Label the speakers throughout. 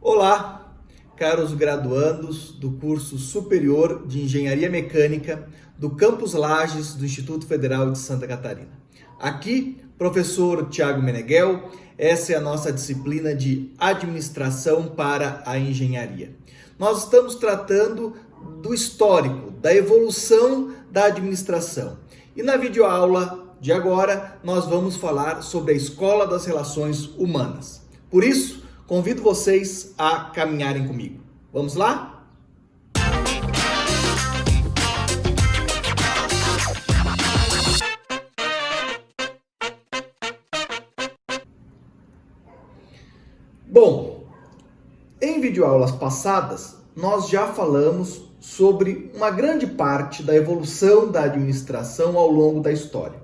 Speaker 1: Olá, caros graduandos do curso superior de Engenharia Mecânica do Campus Lages do Instituto Federal de Santa Catarina. Aqui, professor Tiago Meneghel, essa é a nossa disciplina de Administração para a Engenharia. Nós estamos tratando do histórico, da evolução da administração. E na videoaula de agora, nós vamos falar sobre a Escola das Relações Humanas. Por isso, convido vocês a caminharem comigo. Vamos lá? Bom, em videoaulas passadas, nós já falamos sobre uma grande parte da evolução da administração ao longo da história.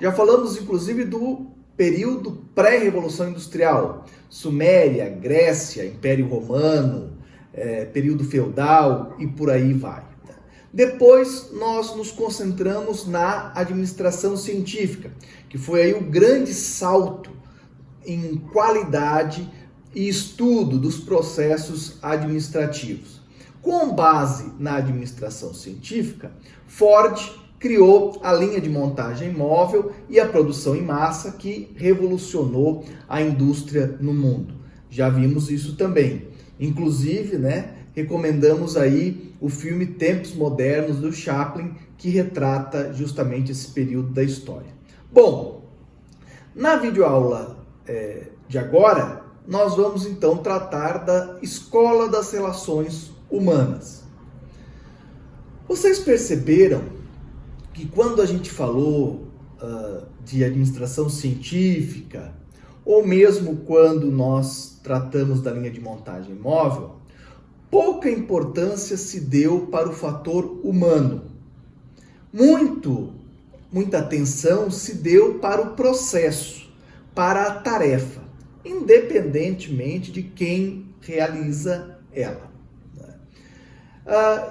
Speaker 1: Já falamos, inclusive, do período pré-revolução industrial, Suméria, Grécia, Império Romano, período feudal e por aí vai. Depois nós nos concentramos na administração científica, que foi aí o grande salto em qualidade e estudo dos processos administrativos. Com base na administração científica, Ford criou a linha de montagem móvel e a produção em massa que revolucionou a indústria no mundo. Já vimos isso também. Inclusive, recomendamos aí o filme Tempos Modernos do Chaplin, que retrata justamente esse período da história. Bom, na videoaula de agora, nós vamos então tratar da Escola das Relações Humanas. Vocês perceberam que quando a gente falou de administração científica, ou mesmo quando nós tratamos da linha de montagem móvel, pouca importância se deu para o fator humano. Muita atenção se deu para o processo, para a tarefa, independentemente de quem realiza ela.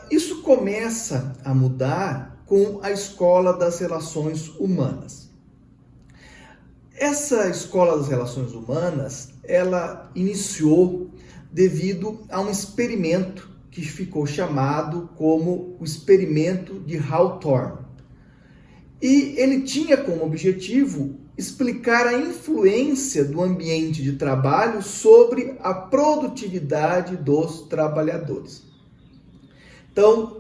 Speaker 1: Isso começa a mudar com a Escola das Relações Humanas. Essa Escola das Relações Humanas, ela iniciou devido a um experimento que ficou chamado como o experimento de Hawthorne. E ele tinha como objetivo explicar a influência do ambiente de trabalho sobre a produtividade dos trabalhadores. Então,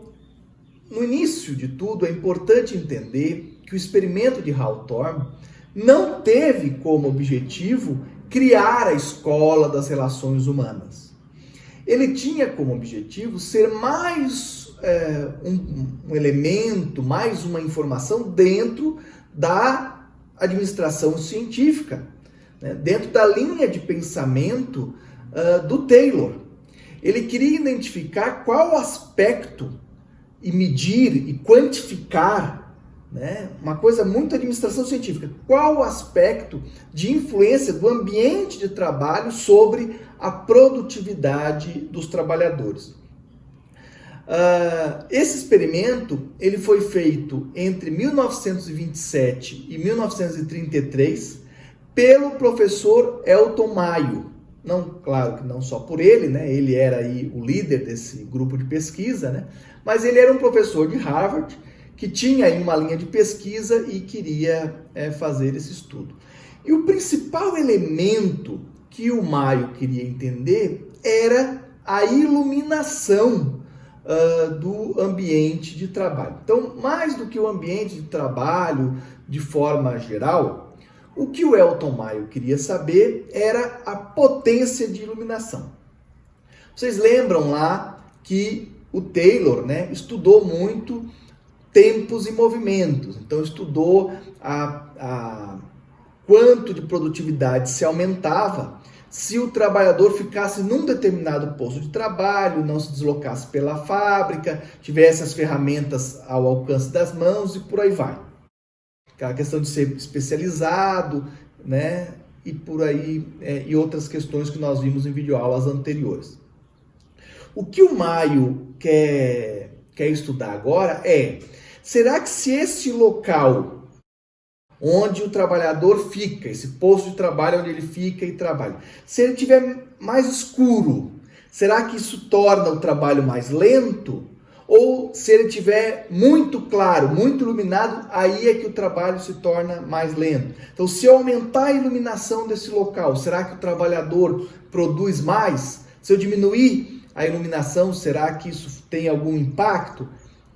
Speaker 1: no início de tudo, é importante entender que o experimento de Hawthorne não teve como objetivo criar a Escola das Relações Humanas. Ele tinha como objetivo ser mais um elemento, mais uma informação dentro da administração científica, dentro da linha de pensamento do Taylor. Ele queria identificar qual aspecto e medir e quantificar, uma coisa muito administração científica, qual o aspecto de influência do ambiente de trabalho sobre a produtividade dos trabalhadores. Esse experimento ele foi feito entre 1927 e 1933 pelo professor Elton Mayo. Claro que não só por ele, ele era aí o líder desse grupo de pesquisa, mas ele era um professor de Harvard que tinha aí uma linha de pesquisa e queria fazer esse estudo. E o principal elemento que o Mayo queria entender era a iluminação do ambiente de trabalho. Então, mais do que o ambiente de trabalho de forma geral, o que o Elton Mayo queria saber era a potência de iluminação. Vocês lembram lá que o Taylor, estudou muito tempos e movimentos. Então, estudou quanto de produtividade se aumentava se o trabalhador ficasse num determinado posto de trabalho, não se deslocasse pela fábrica, tivesse as ferramentas ao alcance das mãos e por aí vai. Aquela questão de ser especializado, e por aí, e outras questões que nós vimos em videoaulas anteriores. O que o Mayo quer estudar agora será que se esse local onde o trabalhador fica, esse posto de trabalho onde ele fica e trabalha, se ele tiver mais escuro, Será que isso torna o trabalho mais lento? Ou se ele tiver muito claro, muito iluminado, aí é que o trabalho se torna mais lento. Então, se eu aumentar a iluminação desse local, será que o trabalhador produz mais? Se eu diminuir a iluminação, será que isso tem algum impacto?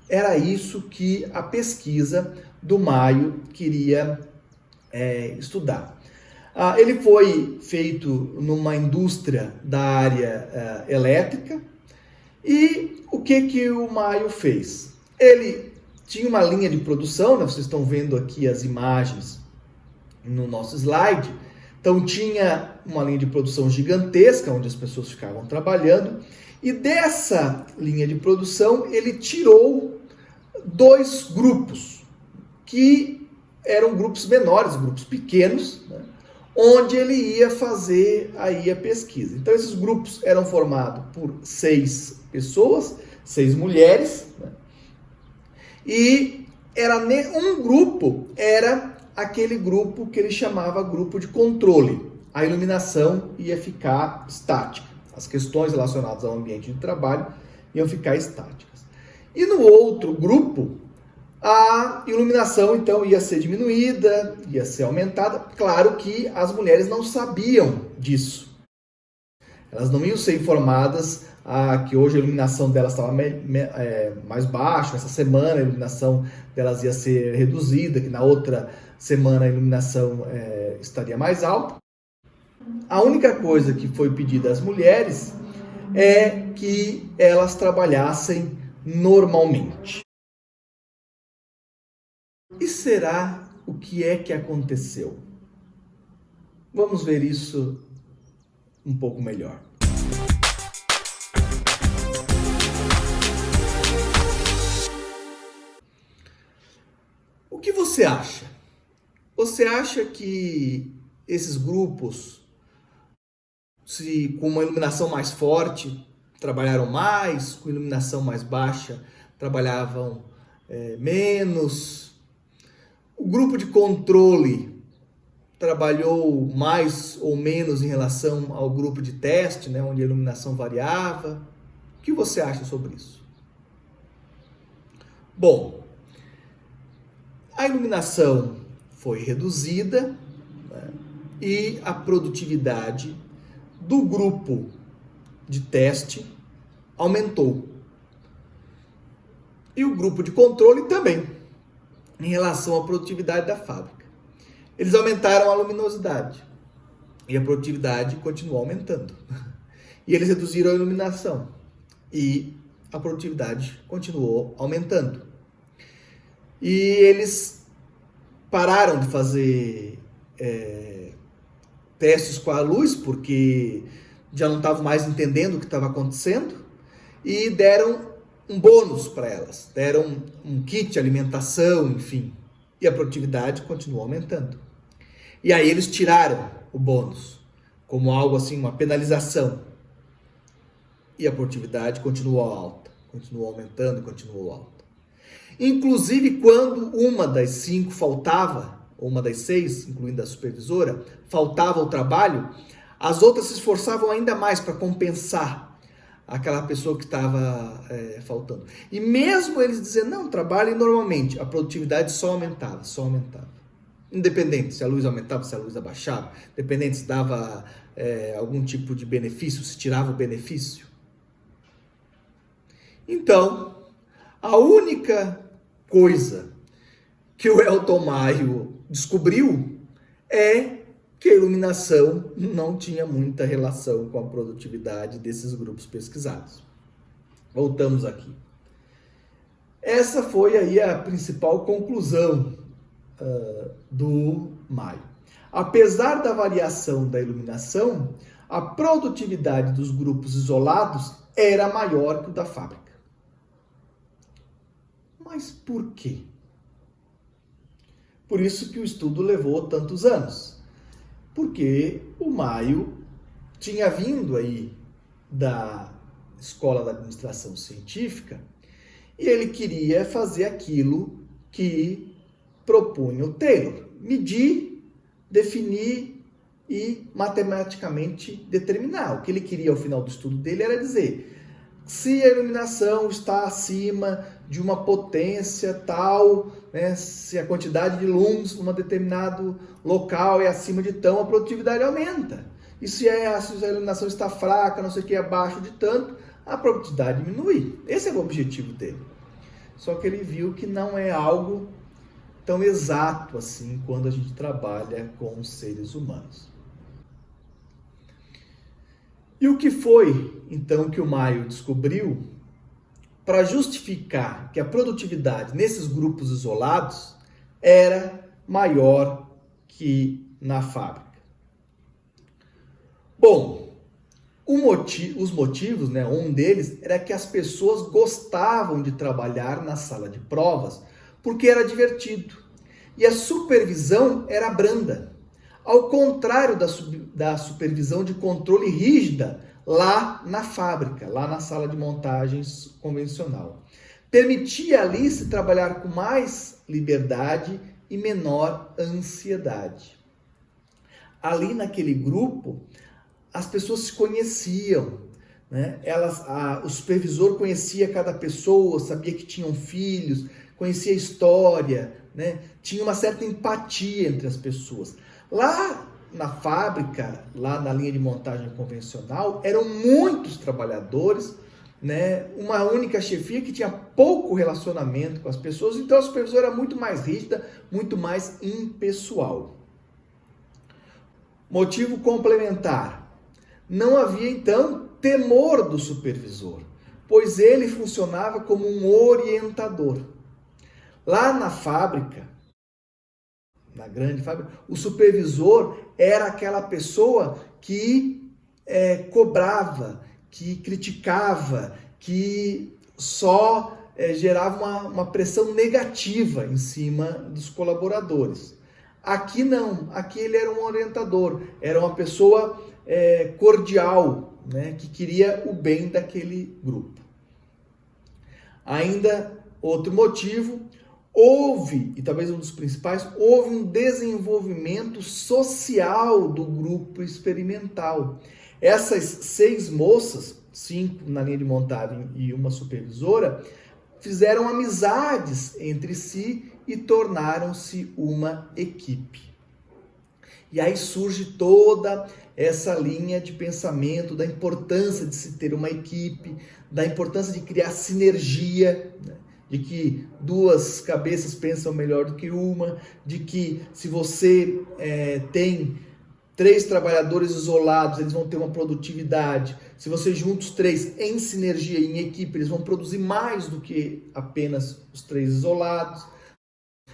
Speaker 1: Era isso que a pesquisa do Maio queria estudar. Ele foi feito numa indústria da área elétrica. E o que o Maio fez? Ele tinha uma linha de produção, né? Vocês estão vendo aqui as imagens no nosso slide. Então tinha uma linha de produção gigantesca, onde as pessoas ficavam trabalhando. E dessa linha de produção, ele tirou 2 grupos, que eram grupos menores, grupos pequenos, né? Onde ele ia fazer aí a pesquisa. Então esses grupos eram formados por 6 pessoas, 6 mulheres, né? E um grupo era aquele grupo que ele chamava grupo de controle. A iluminação ia ficar estática. As questões relacionadas ao ambiente de trabalho iam ficar estáticas. E no outro grupo, a iluminação, então, ia ser diminuída, ia ser aumentada. Claro que as mulheres não sabiam disso. Elas não iam ser informadas que hoje a iluminação delas estava mais baixa, essa semana a iluminação delas ia ser reduzida, que na outra semana a iluminação estaria mais alta. A única coisa que foi pedida às mulheres é que elas trabalhassem normalmente. E será o que é que aconteceu? Vamos ver isso um pouco melhor. O que você acha? Você acha que esses grupos, com uma iluminação mais forte, trabalharam mais, com iluminação mais baixa, trabalhavam menos? O grupo de controle trabalhou mais ou menos em relação ao grupo de teste, né, onde a iluminação variava? O que você acha sobre isso? Bom, a iluminação foi reduzida, né, e a produtividade do grupo de teste aumentou. E o grupo de controle também, em relação à produtividade da fábrica. Eles aumentaram a luminosidade e a produtividade continuou aumentando. E eles reduziram a iluminação e a produtividade continuou aumentando. E eles pararam de fazer testes com a luz, porque já não estavam mais entendendo o que estava acontecendo, e deram um bônus para elas, deram um kit alimentação, enfim, e a produtividade continuou aumentando. E aí eles tiraram o bônus, como algo assim, uma penalização, e a produtividade continuou alta, continuou aumentando, continuou alta. Inclusive quando uma das 5 faltava, ou uma das 6, incluindo a supervisora, faltava ao trabalho, as outras se esforçavam ainda mais para compensar aquela pessoa que estava faltando. E mesmo eles dizendo, não, trabalhem normalmente, a produtividade só aumentava, só aumentava. Independente se a luz aumentava, se a luz abaixava, independente se dava algum tipo de benefício, se tirava o benefício. Então, a única coisa que o Elton Maio descobriu é que a iluminação não tinha muita relação com a produtividade desses grupos pesquisados. Voltamos aqui. Essa foi aí a principal conclusão do Maio. Apesar da variação da iluminação, a produtividade dos grupos isolados era maior que o da fábrica. Mas por quê? Por isso que o estudo levou tantos anos. Porque o Maio tinha vindo aí da Escola da Administração Científica e ele queria fazer aquilo que propunha o Taylor: medir, definir e matematicamente determinar. O que ele queria ao final do estudo dele era dizer: se a iluminação está acima de uma potência tal, né, se a quantidade de lumens num determinado local é acima de tão, a produtividade aumenta. E se a iluminação está fraca, não sei o que, abaixo de tanto, a produtividade diminui. Esse é o objetivo dele. Só que ele viu que não é algo tão exato assim quando a gente trabalha com os seres humanos. E o que foi, então, que o Maio descobriu para justificar que a produtividade nesses grupos isolados era maior que na fábrica? Bom, os motivos, né, um deles era que as pessoas gostavam de trabalhar na sala de provas porque era divertido e a supervisão era branda, ao contrário da supervisão de controle rígida lá na fábrica, lá na sala de montagens convencional. Permitia ali se trabalhar com mais liberdade e menor ansiedade. Ali naquele grupo, as pessoas se conheciam, né? O supervisor conhecia cada pessoa, sabia que tinham filhos, conhecia a história, né? Tinha uma certa empatia entre as pessoas. Lá na fábrica, lá na linha de montagem convencional, eram muitos trabalhadores, né? Uma única chefia que tinha pouco relacionamento com as pessoas, então a supervisão era muito mais rígida, muito mais impessoal. Motivo complementar: não havia então temor do supervisor, pois ele funcionava como um orientador. Lá na fábrica, na grande fábrica, o supervisor era aquela pessoa que cobrava, que criticava, que só gerava uma pressão negativa em cima dos colaboradores. Aqui não, aqui ele era um orientador, era uma pessoa cordial, né, que queria o bem daquele grupo. Ainda outro motivo: houve, e talvez um dos principais, houve um desenvolvimento social do grupo experimental. Essas 6 moças, 5 na linha de montagem e uma supervisora, fizeram amizades entre si e tornaram-se uma equipe. E aí surge toda essa linha de pensamento da importância de se ter uma equipe, da importância de criar sinergia, né? De que 2 cabeças pensam melhor do que uma, de que se você tem 3 trabalhadores isolados, eles vão ter uma produtividade. Se você junta os 3 em sinergia, em equipe, eles vão produzir mais do que apenas os 3 isolados.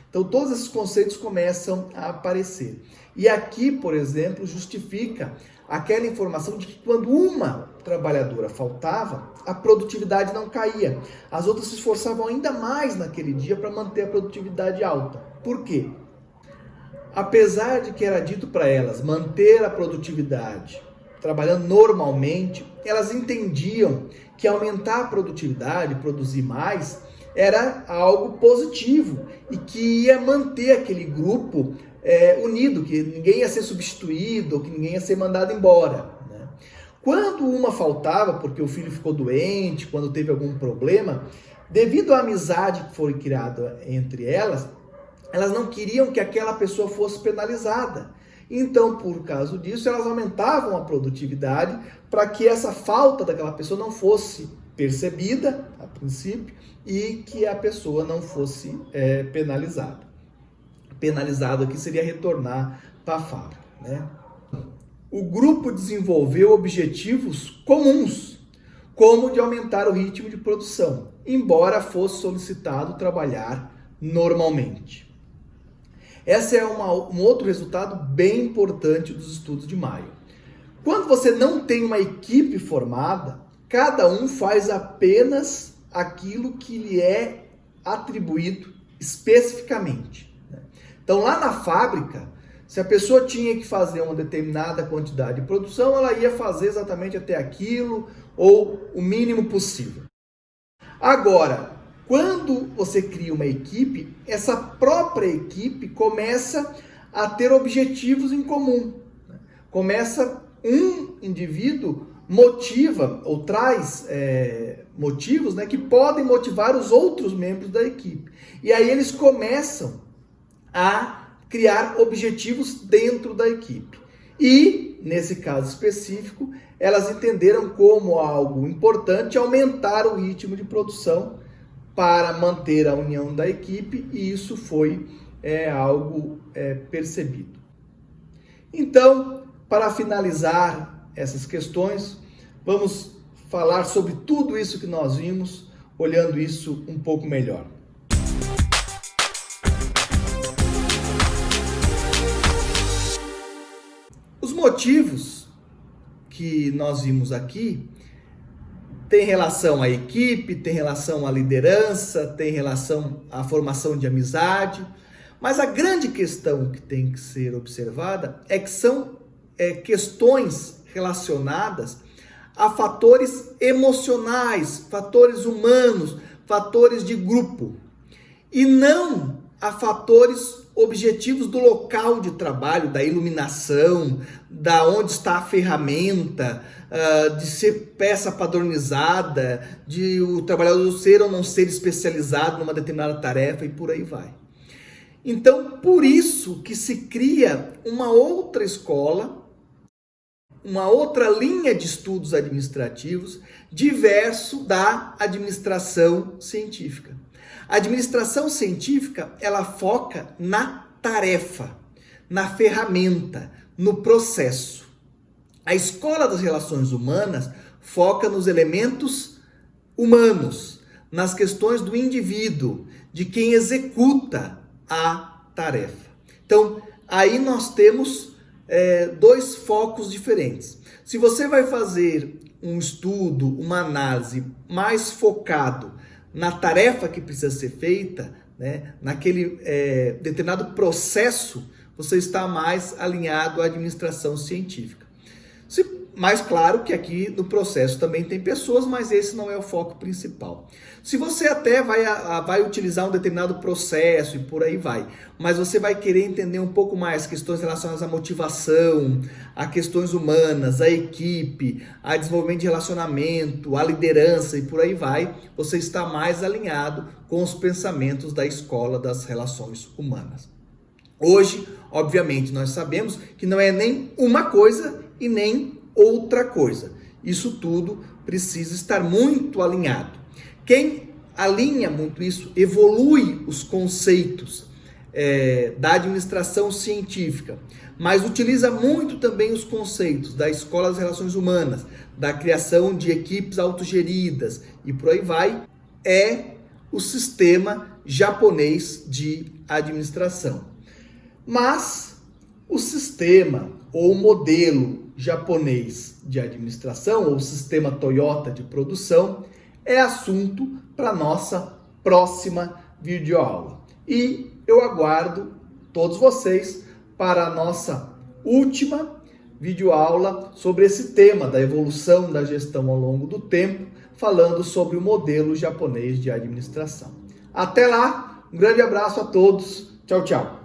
Speaker 1: Então, todos esses conceitos começam a aparecer. E aqui, por exemplo, justifica aquela informação de que quando uma trabalhadora faltava, a produtividade não caía. As outras se esforçavam ainda mais naquele dia para manter a produtividade alta. Por quê? Apesar de que era dito para elas manter a produtividade trabalhando normalmente, elas entendiam que aumentar a produtividade, produzir mais, era algo positivo e que ia manter aquele grupo unido, que ninguém ia ser substituído, que ninguém ia ser mandado embora, né? Quando uma faltava porque o filho ficou doente, quando teve algum problema, devido à amizade que foi criada entre elas, elas não queriam que aquela pessoa fosse penalizada. Então, por causa disso, elas aumentavam a produtividade para que essa falta daquela pessoa não fosse percebida, a princípio, e que a pessoa não fosse penalizada. Penalizado aqui seria retornar para a fábrica, né? O grupo desenvolveu objetivos comuns, como de aumentar o ritmo de produção, embora fosse solicitado trabalhar normalmente. Esse é um outro resultado bem importante dos estudos de Maio. Quando você não tem uma equipe formada, cada um faz apenas aquilo que lhe é atribuído especificamente. Então, lá na fábrica, se a pessoa tinha que fazer uma determinada quantidade de produção, ela ia fazer exatamente até aquilo ou o mínimo possível. Agora, quando você cria uma equipe, essa própria equipe começa a ter objetivos em comum. Começa um indivíduo motiva ou traz motivos, né, que podem motivar os outros membros da equipe. E aí eles começam a criar objetivos dentro da equipe. E, nesse caso específico, elas entenderam como algo importante aumentar o ritmo de produção para manter a união da equipe, e isso foi algo percebido. Então, para finalizar essas questões, vamos falar sobre tudo isso que nós vimos, olhando isso um pouco melhor. Os motivos que nós vimos aqui tem relação à equipe, tem relação à liderança, tem relação à formação de amizade, mas a grande questão que tem que ser observada é que são questões relacionadas a fatores emocionais, fatores humanos, fatores de grupo, e não a fatores objetivos do local de trabalho, da iluminação, da onde está a ferramenta, de ser peça padronizada, de o trabalhador ser ou não ser especializado numa determinada tarefa e por aí vai. Então, por isso que se cria uma outra escola, uma outra linha de estudos administrativos, diverso da administração científica. A administração científica, ela foca na tarefa, na ferramenta, no processo. A escola das relações humanas foca nos elementos humanos, nas questões do indivíduo, de quem executa a tarefa. Então, aí nós temos dois focos diferentes. Se você vai fazer um estudo, uma análise mais focado na tarefa que precisa ser feita, né, naquele determinado processo, você está mais alinhado à administração científica. Mas claro que aqui no processo também tem pessoas, mas esse não é o foco principal. Se você até vai utilizar um determinado processo e por aí vai, mas você vai querer entender um pouco mais questões relacionadas à motivação, a questões humanas, a equipe, a desenvolvimento de relacionamento, a liderança e por aí vai, você está mais alinhado com os pensamentos da escola das relações humanas. Hoje, obviamente, nós sabemos que não é nem uma coisa e nem outra coisa. Isso tudo precisa estar muito alinhado. Quem alinha muito isso, evolui os conceitos da administração científica, mas utiliza muito também os conceitos da escola das relações humanas, da criação de equipes autogeridas e por aí vai, é o sistema japonês de administração. Mas o sistema ou modelo japonês de administração, ou sistema Toyota de produção, é assunto para nossa próxima videoaula. E eu aguardo todos vocês para a nossa última videoaula sobre esse tema da evolução da gestão ao longo do tempo, falando sobre o modelo japonês de administração. Até lá, um grande abraço a todos. Tchau, tchau.